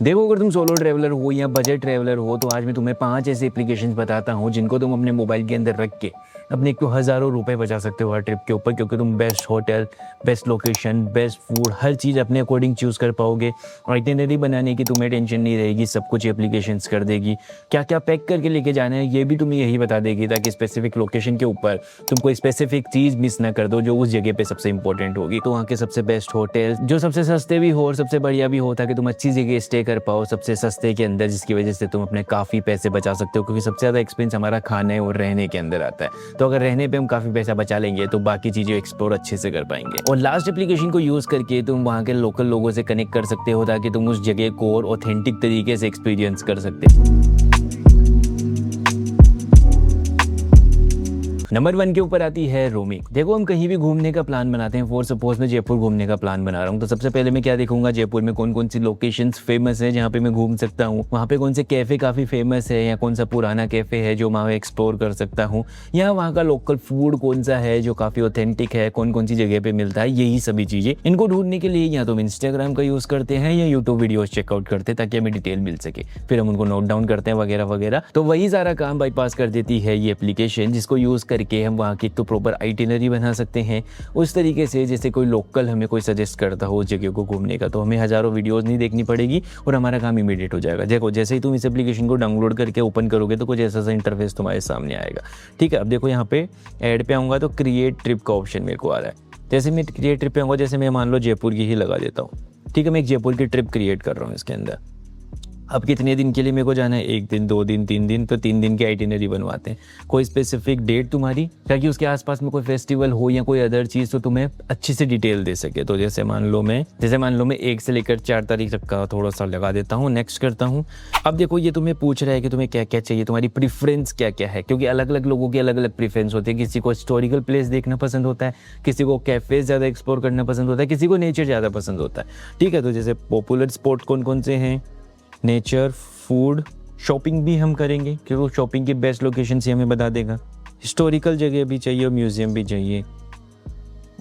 देखो, अगर तुम सोलो ट्रैवलर हो या बजट ट्रैवलर हो तो आज मैं तुम्हें 5 ऐसे एप्लीकेशंस बताता हूँ जिनको तुम अपने मोबाइल के अंदर रख के अपने एक तो हज़ारों रुपए बचा सकते हो हर ट्रिप के ऊपर, क्योंकि तुम best hotel, best location, best food, हर चीज़ अपने अकॉर्डिंग चूज़ कर पाओगे। और आइटिनरी बनाने की तुम्हें टेंशन नहीं रहेगी, सब कुछ एप्लीकेशंस कर देगी। क्या क्या पैक करके लेके जाना है ये भी तुम्हें यही बता देगी, ताकि स्पेसिफिक लोकेशन के ऊपर तुम कोई स्पेसिफिक चीज़ मिस ना कर दो जो उस जगह पे सबसे इंपॉर्टेंट होगी। तो वहाँ के सबसे बेस्ट होटल जो सबसे सस्ते भी हो और सबसे बढ़िया भी हो, ताकि तुम अच्छी जगह स्टे कर पाओ सबसे सस्ते के अंदर, जिसकी वजह से तुम अपने काफ़ी पैसे बचा सकते हो, क्योंकि सबसे ज़्यादा एक्सपेंस हमारा खाने और रहने के अंदर आता है। तो अगर रहने पे हम काफ़ी पैसा बचा लेंगे तो बाकी चीज़ें एक्सप्लोर अच्छे से कर पाएंगे। और लास्ट एप्लीकेशन को यूज़ करके तुम वहाँ के लोकल लोगों से कनेक्ट कर सकते हो, ताकि तुम उस जगह को और ऑथेंटिक तरीके से एक्सपीरियंस कर सकते हो। नंबर 1 के ऊपर आती है रोमिंग। देखो, हम कहीं भी घूमने का प्लान बनाते हैं, फॉर सपोज मैं जयपुर घूमने का प्लान बना रहा हूँ, तो सबसे पहले मैं क्या देखूंगा, जयपुर में कौन कौन सी लोकेशंस फेमस है जहाँ पे मैं घूम सकता हूँ, वहाँ पे कौन से कैफे काफ़ी फेमस है या कौन सा पुराना कैफे है जो वहाँ एक्सप्लोर कर सकता हूँ, या वहाँ का लोकल फूड कौन सा है जो काफ़ी ऑथेंटिक है, कौन कौन सी जगह पे मिलता है। यही सभी चीज़ें इनको ढूंढने के लिए या तो हम इंस्टाग्राम का यूज़ करते हैं या यूट्यूब वीडियोज़ चेकआउट करते हैं, ताकि हमें डिटेल मिल सके, फिर हम उनको नोट डाउन करते हैं वगैरह वगैरह। तो वही सारा काम बाईपास कर देती है ये एप्लीकेशन, जिसको यूज़ करके हम वहाँ की तो प्रॉपर आइटिनरी बना सकते हैं उस तरीके से जैसे कोई लोकल हमें कोई सजेस्ट करता हो उस जगह को घूमने का। तो हमें हज़ारों वीडियोस नहीं देखनी पड़ेगी और हमारा काम इमीडिएट हो जाएगा। देखो, जैसे ही तुम इस एप्लीकेशन को डाउनलोड करके ओपन करोगे तो कुछ ऐसा सा इंटरफेस तुम्हारे सामने आएगा। ठीक है, अब देखो यहाँ पे ऐड पे आऊँगा तो क्रिएट ट्रिप का ऑप्शन मेरे को आ रहा है। जैसे मैं क्रिएट ट्रिप पे आऊँगा, जैसे मैं मान लो जयपुर की ही लगा देता हूँ। ठीक है, मैं एक जयपुर की ट्रिप क्रिएट कर रहा हूँ इसके अंदर। अब कितने दिन के लिए मेरे को जाना है, 1 दिन 2 दिन 3 दिन, तो 3 दिन की आइटिनरी बनवाते हैं। कोई स्पेसिफिक डेट तुम्हारी, ताकि उसके आसपास में कोई फेस्टिवल हो या कोई अदर चीज़ तो तुम्हें अच्छी से डिटेल दे सके। तो जैसे मान लो मैं 1 से लेकर 4 तारीख तक का थोड़ा सा लगा देता हूँ, नेक्स्ट करता हूँ। अब देखो, ये तुम्हें पूछ रहा है कि तुम्हें क्या क्या चाहिए, तुम्हारी प्रीफरेंस क्या क्या है, क्योंकि अलग अलग लोगों की अलग अलग प्रीफरेंस होती है। किसी को हिस्टोरिकल प्लेस देखना पसंद होता है, किसी को कैफे ज़्यादा एक्सप्लोर करना पसंद होता है, किसी को नेचर ज़्यादा पसंद होता है। ठीक है, तो जैसे पॉपुलर स्पॉट कौन कौन से हैं, नेचर, फूड, शॉपिंग भी हम करेंगे क्योंकि शॉपिंग की बेस्ट लोकेशन से हमें बता देगा। हिस्टोरिकल जगह भी चाहिए और म्यूजियम भी चाहिए।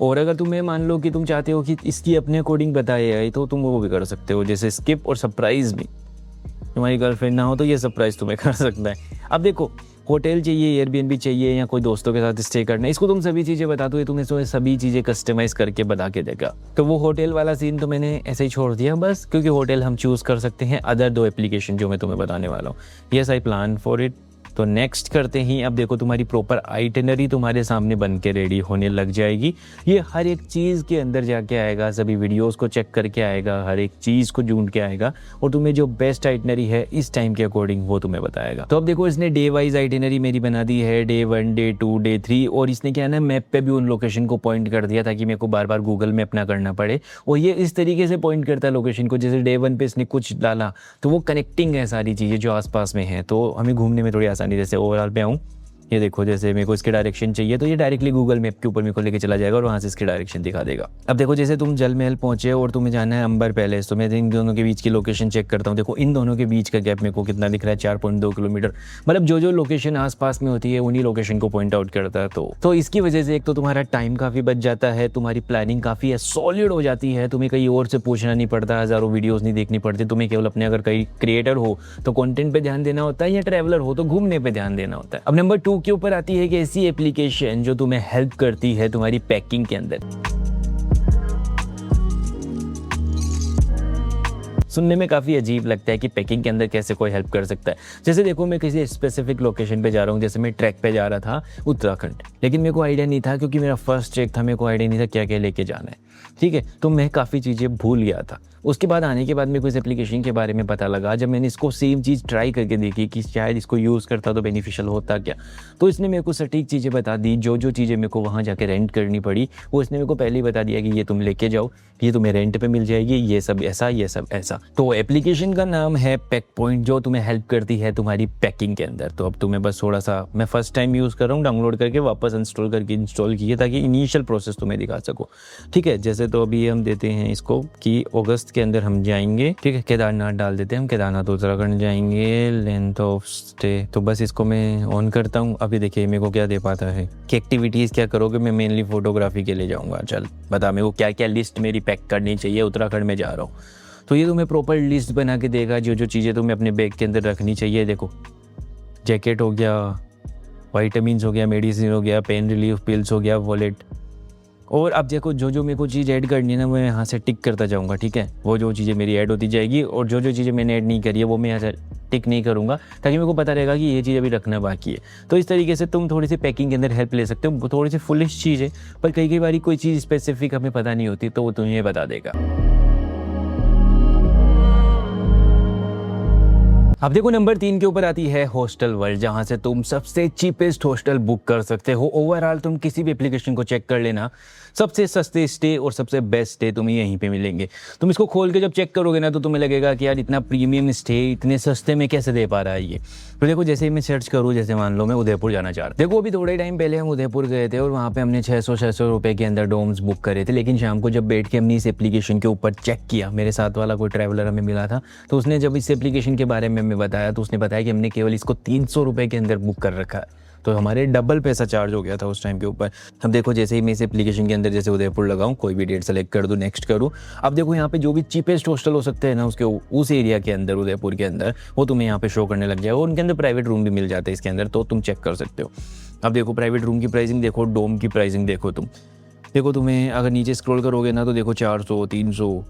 और अगर तुम्हें मान लो कि तुम चाहते हो कि इसकी अपने अकॉर्डिंग बताए जाए तो तुम वो भी कर सकते हो, जैसे स्किप और सरप्राइज भी। तुम्हारी गर्लफ्रेंड ना हो तो ये सरप्राइज तुम्हें कर सकता है। अब देखो, होटल चाहिए, एयरबीएनबी चाहिए या कोई दोस्तों के साथ स्टे करना है, इसको तुम सभी चीज़ें बता दो, ये तुम्हें सभी चीज़ें कस्टमाइज़ करके बता के देगा। तो वो होटल वाला सीन तो मैंने ऐसे ही छोड़ दिया बस, क्योंकि होटल हम चूज़ कर सकते हैं अदर 2 एप्लीकेशन जो मैं तुम्हें बताने वाला हूँ। Yes, I plan for it. तो नेक्स्ट करते ही अब देखो, तुम्हारी प्रॉपर आइटिनरी तुम्हारे सामने बन के रेडी होने लग जाएगी। ये हर एक चीज़ के अंदर जाके आएगा, सभी वीडियोस को चेक करके आएगा, हर एक चीज़ को ढूंढ के आएगा और तुम्हें जो बेस्ट आइटिनरी है इस टाइम के अकॉर्डिंग वो तुम्हें बताएगा। तो अब देखो, इसने डे वाइज आइटिनरी मेरी बना दी है, डे 1, डे 2, डे 3, और इसने क्या है ना, मैप पे भी उन लोकेशन को पॉइंट कर दिया ताकि मेरे को बार बार गूगल मैप ना करना पड़े। और ये इस तरीके से पॉइंट करता है लोकेशन को, जैसे डे 1 पे इसने कुछ डाला तो वो कनेक्टिंग है सारी चीज़ें जो आसपास में है, तो हमें घूमने में थोड़ी आसानी। जैसे ओवरऑल पे आऊँ, ये देखो, जैसे मेरे को इसके डायरेक्शन चाहिए तो ये डायरेक्टली गूगल मैप के ऊपर मेरे को लेके चला जाएगा और वहाँ से इसके डायरेक्शन दिखा देगा। अब देखो, जैसे तुम जल महल पहुंचे और तुम्हें जाना है अंबर पैलेस, तो मैं इन दोनों के बीच की लोकेशन चेक करता हूँ। देखो, इन दोनों के बीच का गैप मेरे को कितना दिख रहा है, 4.2 किलोमीटर। मतलब जो जो लोकेशन आसपास में होती है उन्हीं लोकेशन को पॉइंट आउट करता है। तो इसकी वजह से एक तो तुम्हारा टाइम काफ़ी बच जाता है, तुम्हारी प्लानिंग काफ़ी सॉलिड हो जाती है, तुम्हें कहीं और से पूछना नहीं पड़ता, हज़ारों वीडियोज़ नहीं देखनी पड़ती। तुम्हें केवल अपने, अगर कहीं क्रिएटर हो तो कॉन्टेंट पे ध्यान देना होता है, या ट्रैवलर हो तो घूमने पर ध्यान देना होता है। अब नंबर 2 के ऊपर आती है ऐसी एप्लीकेशन जो तुम्हें हेल्प करती है तुम्हारी पैकिंग के अंदर। सुनने में काफ़ी अजीब लगता है कि पैकिंग के अंदर कैसे कोई हेल्प कर सकता है। जैसे देखो, मैं किसी स्पेसिफिक लोकेशन पे जा रहा हूँ, जैसे मैं ट्रैक पे जा रहा था उत्तराखंड, लेकिन मेरे को आइडिया नहीं था, क्योंकि मेरा फर्स्ट ट्रैक था, मेरे को आइडिया नहीं था क्या क्या लेके जाना है। ठीक है, तो मैं काफ़ी चीज़ें भूल गया था। उसके बाद आने के बाद मेरे को इस एप्लीकेशन के बारे में पता लगा, जब मैंने इसको सेम चीज़ ट्राई करके देखी कि शायद इसको यूज़ करता तो बेनिफिशियल होता क्या, तो इसने मेरे को सटीक चीज़ें बता दी। जो जो चीज़ें मेरे को वहाँ जाके रेंट करनी पड़ी वो इसने मेरे को पहले ही बता दिया कि ये तुम लेके जाओ, ये तुम्हें रेंट पे मिल जाएगी, ये सब ऐसा, ये सब ऐसा। तो एप्लीकेशन का नाम है पैक पॉइंट, जो तुम्हें हेल्प करती है तुम्हारी पैकिंग के अंदर। तो अब तुम्हें बस थोड़ा सा, मैं फर्स्ट टाइम यूज़ कर रहा हूँ, डाउनलोड करके वापस इंस्टॉल करके इंस्टॉल किए ताकि इनिशियल प्रोसेस तुम्हें दिखा सको। ठीक है, जैसे तो अभी हम देते हैं इसको कि अगस्त के अंदर हम जाएंगे। ठीक है, केदारनाथ डाल देते हैं हम, केदारनाथ उत्तराखंड जाएंगे, लेंथ ऑफ स्टे। तो बस इसको मैं ऑन करता हूँ। अभी देखिए मेरे को क्या दे पाता है कि एक्टिविटीज़ क्या करोगे। मैं मेनली फोटोग्राफी के लिए जाऊँगा। चल बता मेरे को क्या क्या लिस्ट मेरी पैक करनी चाहिए, उत्तराखंड में जा रहा हूँ। तो ये तुम्हें प्रॉपर लिस्ट बना के देगा जो जो चीज़ें तुम्हें अपने बैग के अंदर रखनी चाहिए। देखो जैकेट हो गया, वाइटामिन हो गया, मेडिसिन हो गया, पेन रिलीफ पिल्स हो गया, वॉलेट। और अब देखो जो जो मेरे को चीज़ ऐड करनी है ना, मैं यहाँ से टिक करता जाऊँगा, ठीक है। वो जो चीज़ें मेरी ऐड होती जाएगी और जो जो चीज़ें मैंने ऐड नहीं करी है वो मैं यहाँ से टिक नहीं करूँगा, ताकि मेरे को पता रहेगा कि ये चीज़ अभी रखना बाकी है। तो इस तरीके से तुम थोड़ी सी पैकिंग के अंदर हेल्प ले सकते हो। थोड़ी सी फुलिश चीज़ है, पर कई कई बार कोई चीज़ स्पेसिफिक हमें पता नहीं होती, तो वो तुम्हें बता देगा। अब देखो नंबर 3 के ऊपर आती है हॉस्टल वर्ल्ड, जहां से तुम सबसे चीपेस्ट हॉस्टल बुक कर सकते हो। ओवरऑल तुम किसी भी एप्लीकेशन को चेक कर लेना, सबसे सस्ते स्टे और सबसे बेस्ट स्टे तुम्हें यहीं पे मिलेंगे। तुम इसको खोल के जब चेक करोगे ना, तो तुम्हें लगेगा कि यार इतना प्रीमियम स्टे इतने सस्ते में कैसे दे पा रहा है ये। तो देखो जैसे ही मैं सर्च करूँ, जैसे मान लो मैं उदयपुर जाना चाह रहा हूँ। देखो अभी थोड़े टाइम पहले हम उदयपुर गए थे और वहाँ पे हमने 600 रुपये के अंदर डोम्स बुक करे थे। लेकिन शाम को जब बैठ के हमने इस एप्लीकेशन के ऊपर चेक किया, मेरे साथ वाला कोई ट्रैवलर हमें मिला था, तो उसने जब इस एप्लीकेशन के बारे में हमें बताया, तो उसने बताया कि हमने केवल इसको 300 रुपये के अंदर बुक कर रखा है। तो हमारे डबल पैसा चार्ज हो गया था उस टाइम के ऊपर। अब देखो जैसे ही मैं इस एप्लीकेशन के अंदर जैसे उदयपुर लगाऊं, कोई भी डेट सेलेक्ट कर दूं, नेक्स्ट करूं, अब देखो यहाँ पे जो भी चीपेस्ट हॉस्टल हो सकते हैं ना उसके उस एरिया के अंदर, उदयपुर के अंदर, वो तुम्हें यहाँ पे शो करने लग जाएगा। और उनके अंदर प्राइवेट रूम भी मिल जाते हैं इसके अंदर, तो तुम चेक कर सकते हो। अब देखो प्राइवेट रूम की प्राइसिंग देखो, डोम की प्राइसिंग देखो, तुम देखो तुम्हें अगर नीचे स्क्रॉल करोगे ना, तो देखो 400, 300,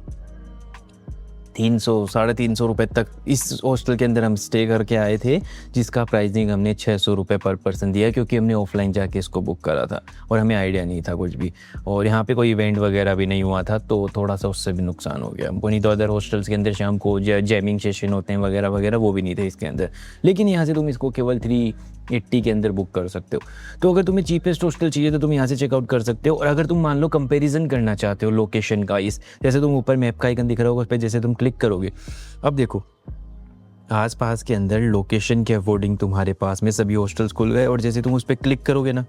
300-350 रुपये तक इस हॉस्टल के अंदर हम स्टे करके आए थे, जिसका प्राइसिंग हमने 600 रुपये पर पर्सन दिया, क्योंकि हमने ऑफलाइन जाके इसको बुक करा था और हमें आइडिया नहीं था कुछ भी। और यहाँ पे कोई इवेंट वगैरह भी नहीं हुआ था, तो थोड़ा सा उससे भी नुकसान हो गया हमको। नहीं तो अदर हॉस्टल्स के अंदर शाम को जैमिंग सेशन होते हैं वगैरह वगैरह, वो भी नहीं थे इसके अंदर। लेकिन यहाँ से तुम इसको केवल 380 के अंदर बुक कर सकते हो। तो अगर तुम्हें चीपेस्ट हॉस्टल चाहिए तो तुम यहाँ से चेकआउट कर सकते हो। और अगर तुम मान लो कंपैरिजन करना चाहते हो लोकेशन का, इस जैसे तुम ऊपर मैप का आइकन दिख रहा होगा, उस पर जैसे तुम क्लिक करोगे, अब देखो आसपास के अंदर लोकेशन के अकॉर्डिंग तुम्हारे पास में सभी हॉस्टल्स खुल गए। और जैसे तुम उस पर क्लिक करोगे ना,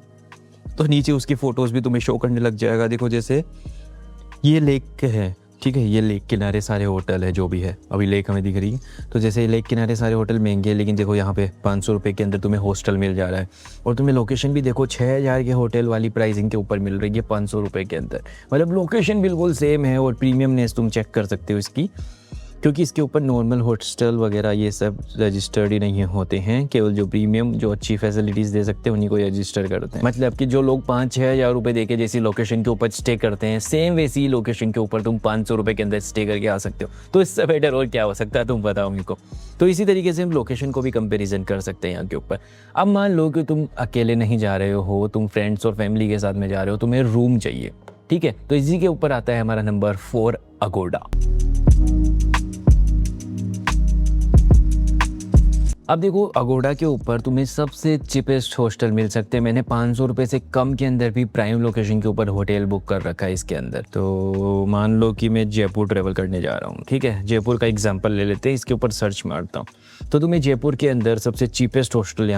तो नीचे उसकी फ़ोटोज़ भी तुम्हें शो करने लग जाएगा। देखो जैसे ये लेक है, ठीक है, ये लेक किनारे सारे होटल है, जो भी है अभी लेक हमें दिख रही है। तो जैसे लेक किनारे सारे होटल महंगे हैं, लेकिन देखो यहाँ पे 500 रुपये के अंदर तुम्हें हॉस्टल मिल जा रहा है। और तुम्हें लोकेशन भी देखो 6000 के होटल वाली प्राइसिंग के ऊपर मिल रही है 500 रुपये के अंदर। मतलब लोकेशन बिल्कुल सेम है। और प्रीमियमनेस तुम चेक कर सकते हो इसकी, क्योंकि इसके ऊपर नॉर्मल हॉस्टल वगैरह ये सब रजिस्टर्ड ही नहीं होते हैं। केवल जो प्रीमियम, जो अच्छी फैसिलिटीज़ दे सकते हैं, उन्हीं को रजिस्टर करते हैं। मतलब कि जो लोग 5-6 हज़ार रुपये देके जैसी लोकेशन के ऊपर स्टे करते हैं, सेम वैसी लोकेशन के ऊपर तुम 500 रुपये के अंदर स्टे करके आ सकते हो। तो इससे बेटर और क्या हो सकता है, तुम बताओ मेरे को। तो इसी तरीके से हम लोकेशन को भी कंपेरिजन कर सकते हैं यहाँ के ऊपर। अब मान लो कि तुम अकेले नहीं जा रहे हो, तुम फ्रेंड्स और फैमिली के साथ में जा रहे हो, तुम्हें रूम चाहिए, ठीक है। तो इसी के ऊपर आता है हमारा नंबर 4, अगोडा। अब देखो अगोडा के ऊपर तुम्हें सबसे चीपेस्ट हॉस्टल मिल सकते हैं। मैंने 500 रुपये से कम के अंदर भी प्राइम लोकेशन के ऊपर होटल बुक कर रखा है इसके अंदर। तो मान लो कि मैं जयपुर ट्रैवल करने जा रहा हूँ, ठीक है, जयपुर का एग्जांपल ले लेते हैं, इसके ऊपर सर्च मारता हूँ। तो तुम्हें जयपुर के अंदर सबसे चीपेस्ट हॉस्टल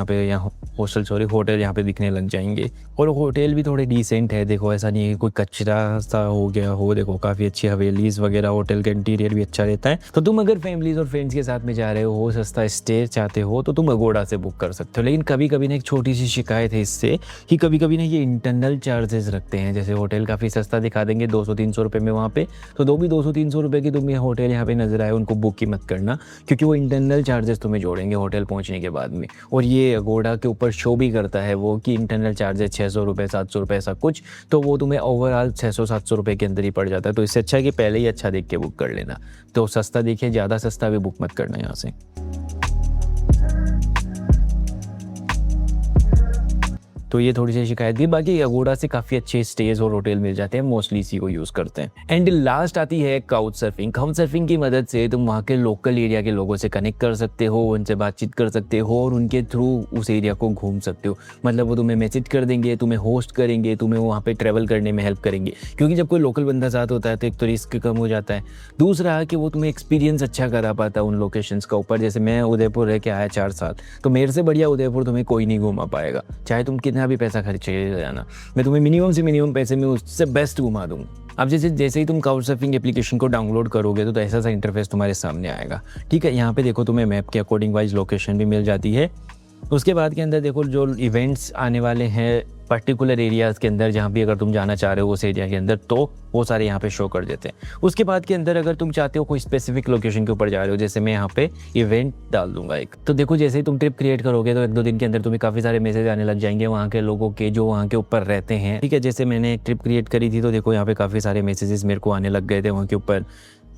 होटल यहाँ पे दिखने लग जाएंगे। और होटल भी थोड़े डिसेंट है। देखो ऐसा नहीं है कोई कचरा सा हो गया हो, देखो काफ़ी अच्छी हवेलीज़ वगैरह, होटल का इंटीरियर भी अच्छा रहता है। तो तुम अगर फैमिलीज और फ्रेंड्स के साथ में जा रहे हो, सस्ता स्टे चाहते हो, तो तुम अगोडा से बुक कर सकते हो। लेकिन कभी कभी ना एक छोटी सी शिकायत है इससे, कि कभी कभी ना ये इंटरनल चार्जेस रखते हैं। जैसे होटल काफ़ी सस्ता दिखा देंगे 200-300 रुपये में वहाँ पे, तो 200-300 रुपये की तुम्हें होटल यहाँ पे नजर आए, उनको बुक ही मत करना, क्योंकि वो इंटरनल चार्जेस तुम्हें जोड़ेंगे होटल पहुँचने के बाद में। और ये अगोडा के ऊपर शो भी करता है वो कि इंटरनल चार्जेस 600 रुपये, 700 रुपये, ऐसा कुछ। तो वो तुम्हें ओवरऑल 600-700 रुपये के अंदर ही पड़ जाता है। तो इससे अच्छा है कि पहले ही अच्छा देख के बुक कर लेना। तो सस्ता देखिए, ज़्यादा सस्ता भी बुक मत करना यहाँ से। तो ये थोड़ी सी शिकायत भी, बाकी अगोडा से काफ़ी अच्छे स्टेज और होटल मिल जाते हैं, मोस्टली इसी को यूज़ करते हैं। एंड लास्ट आती है काउच सर्फिंग। काउच सर्फिंग की मदद से तुम वहाँ के लोकल एरिया के लोगों से कनेक्ट कर सकते हो, उनसे बातचीत कर सकते हो और उनके थ्रू उस एरिया को घूम सकते हो। मतलब वो तुम्हें मैसेज कर देंगे, तुम्हें होस्ट करेंगे, तुम्हें वहाँ पर ट्रैवल करने में हेल्प करेंगे। क्योंकि जब कोई लोकल बंदा साथ होता है तो एक तो रिस्क कम हो जाता है, दूसरा कि वो तुम्हें एक्सपीरियंस अच्छा करा पाता है उन लोकेशंस का ऊपर। जैसे मैं उदयपुर रह के आया 4 साल, तो मेरे से बढ़िया उदयपुर तुम्हें कोई नहीं घुमा पाएगा, चाहे तुम कितना भी पैसा खर्चे जाना। मैं तुम्हें मिनिमम से मिनिमम पैसे में उससे बेस्ट घुमा दूंगा। अब जैसे ही तुम काउच सर्फिंग एप्लीकेशन को डाउनलोड करोगे तो ऐसा सा इंटरफेस तुम्हारे सामने आएगा, ठीक है। यहाँ पे देखो तुम्हें मैप के अकॉर्डिंग वाइज लोकेशन भी मिल जाती है। उसके बाद के अंदर देखो जो इवेंट्स आने वाले हैं पर्टिकुलर एरियाज़ के अंदर जहाँ भी अगर तुम जाना चाह रहे हो उस एरिया के अंदर, तो वो सारे यहाँ पे शो कर देते हैं। उसके बाद के अंदर अगर तुम चाहते हो कोई स्पेसिफिक लोकेशन के ऊपर जा रहे हो, जैसे मैं यहाँ पे इवेंट डाल दूंगा एक, तो देखो जैसे ही तुम ट्रिप क्रिएट करोगे तो 1-2 दिन के अंदर तुम्हें काफ़ी सारे मैसेज आने लग जाएंगे वहाँ के लोगों के जो वहाँ के ऊपर रहते हैं, ठीक है। जैसे मैंने एक ट्रिप क्रिएट करी थी तो देखो यहाँ पे काफ़ी सारे मैसेजेस मेरे को आने लग गए थे वहाँ के ऊपर,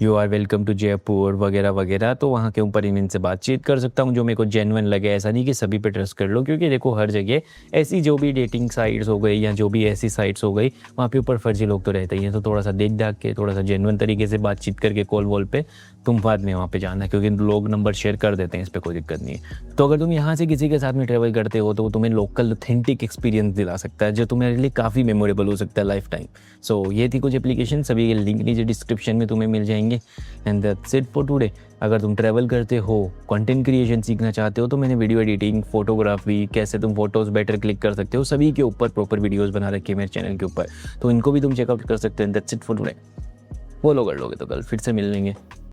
you are welcome to Jaipur वगैरह वगैरह। तो वहाँ के ऊपर इनसे बातचीत कर सकता हूँ जो मेरे को जेन्युइन लगे। ऐसा नहीं कि सभी पे ट्रस्ट कर लो, क्योंकि देखो हर जगह ऐसी जो भी डेटिंग साइट्स हो गई या जो भी ऐसी साइट्स हो गई वहाँ पे ऊपर फर्जी लोग तो रहते ही हैं। तो थोड़ा सा देख दाख के, थोड़ा सा जेन्युइन तरीके से बातचीत करके कॉल वॉल पे तुम बाद में वहाँ पे जाना, क्योंकि लोग नंबर शेयर कर देते हैं, इस पर कोई दिक्कत नहीं है। तो अगर तुम यहाँ से किसी के साथ में ट्रैवल करते हो तो वो तुम्हें लोकल ऑथेंटिक एक्सपीरियंस दिला सकता है जो तुम्हारे लिए काफ़ी मेमोरेबल हो सकता है लाइफ टाइम। सो ये थी कुछ एप्लीकेशन, सभी के लिंक नीचे डिस्क्रिप्शन में तुम्हें मिल जाएंगे। And that's it for today. अगर तुम ट्रैवल करते हो, कंटेंट क्रिएशन सीखना चाहते हो, तो मैंने वीडियो एडिटिंग, फोटोग्राफी, कैसे तुम फोटोज़ बेटर क्लिक कर सकते हो, सभी के ऊपर प्रॉपर वीडियोस बना रखी है मेरे चैनल के ऊपर, तो इनको भी तुम चेकआउट कर सकते हो। That's it for today. Follow कर लोगे तो कल फिर से मिल लेंगे।